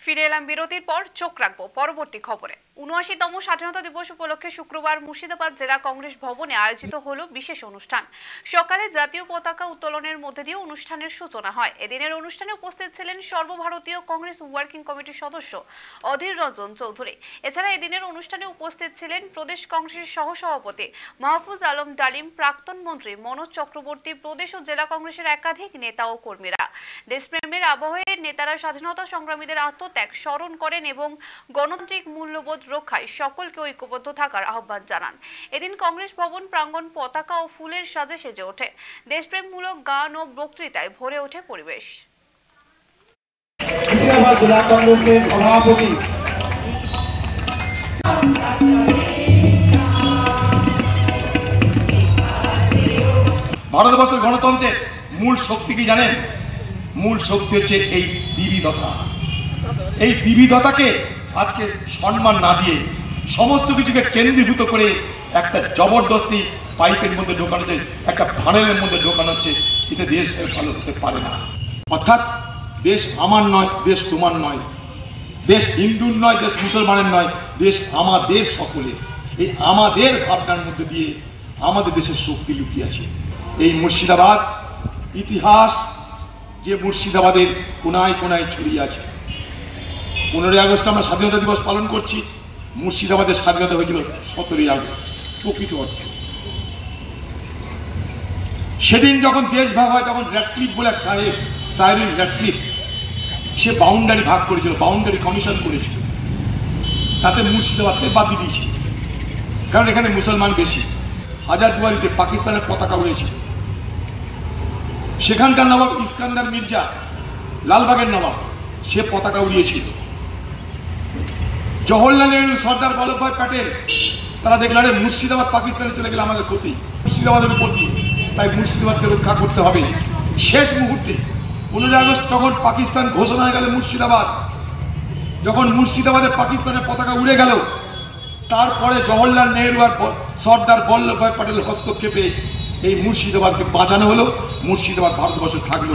ফিরে এলাম বিরতির পর। চোখ রাখবো পরবর্তী খবরে। ৭৯তম স্বাধীনতা দিবস উপলক্ষে শুক্রবার মুর্শিদাবাদ জেলা কংগ্রেস ভবনে আয়োজিত হলো বিশেষ অনুষ্ঠান। সকালে জাতীয় পতাকা উত্তোলনের মধ্যে দিয়ে অনুষ্ঠানের সূচনা হয়। এদিনের অনুষ্ঠানে উপস্থিত ছিলেন সর্বভারতীয় কংগ্রেস ওয়ার্কিং কমিটির সদস্য অধীর রঞ্জন চৌধুরী। এছাড়া এদিনের অনুষ্ঠানে উপস্থিত ছিলেন প্রদেশ কংগ্রেসের সহসভাপতি মাহফুজ আলম ডালিম, প্রাক্তন মন্ত্রী মনোজ চক্রবর্তী, প্রদেশ ও জেলা কংগ্রেসের একাধিক নেতা ও কর্মীরা। দেশপ্রেমের আবহে নেতারা স্বাধীনতা সংগ্রামীদের আত্মত্যাগ স্মরণ করেন এবং গণতান্ত্রিক মূল্যবোধ রক্ষায় সকলকে ঐক্যবদ্ধ থাকার আহ্বান জানান। এদিন কংগ্রেস ভবন প্রাঙ্গণ পতাকা ও ফুলের সাজে সেজে ওঠে। দেশপ্রেমমূলক গান ও বক্তৃতায় ভরে ওঠে পরিবেশ। মুর্শিদাবাদ জেলা কংগ্রেসের সভাপতি ভারতবর্ষের গণতন্ত্রের মূল শক্তি কি জানেন? মূল শক্তি হচ্ছে এই বিবিধতা। এই বিবিধতাকে আজকে সম্মান না দিয়ে সমস্ত কিছুকে কেন্দ্রীভূত করে একটা জবরদস্তি পাইপের মধ্যে ঢোকানো হচ্ছে, একটা ফানেলের মধ্যে ঢোকানো হচ্ছে। এতে দেশ ভালো হতে পারে না। অর্থাৎ দেশ আমার নয়, দেশ তোমার নয়, দেশ হিন্দুর নয়, দেশ মুসলমানের নয়, দেশ আমাদের সকলের। এই আমাদের ভাবনার মধ্যে দিয়ে আমাদের দেশের শক্তি লুকিয়ে আছে। এই মুর্শিদাবাদ ইতিহাস যে মুর্শিদাবাদের কোনায় কোনায় ছড়িয়ে আছে। 15ই আগস্ট আমরা স্বাধীনতা দিবস পালন করছি। মুর্শিদাবাদের স্বাধীনতা হয়েছিল 17ই আগস্ট প্রকৃত অর্থ। সেদিন যখন দেশ ভাগ হয় তখন র্যাটক্লিফ বলে এক সাহেবের র্যাটক্লিফ, সে বাউন্ডারি ভাগ করেছিল, বাউন্ডারি কমিশন করেছিল। তাতে মুর্শিদাবাদকে বাদ দিয়ে দিয়েছিল, কারণ এখানে মুসলমান বেশি। হাজারদুয়ারিতে পাকিস্তানের পতাকা উড়েছিল। সেখানকার নবাব ইস্কান্দার মির্জা, লালবাগের নবাব, সে পতাকা উড়িয়েছিল। জওহরলাল নেহরু, সর্দার বল্লভভাই প্যাটেল, তারা দেখলেন মুর্শিদাবাদ পাকিস্তানে চলে গেলে আমাদের ক্ষতি, মুর্শিদাবাদের উপর দিয়ে, তাই মুর্শিদাবাদকে রক্ষা করতে হবে। শেষ মুহূর্তে 15ই আগস্ট যখন পাকিস্তান ঘোষণা হয়ে গেল মুর্শিদাবাদ, যখন মুর্শিদাবাদে পাকিস্তানের পতাকা উড়ে গেল, তারপরে জওহরলাল নেহরু আর সর্দার বল্লভভাই প্যাটেল হস্তক্ষেপে এই মুর্শিদাবাদকে বাঁচানো হলো। মুর্শিদাবাদ ভারতবর্ষে থাকলো।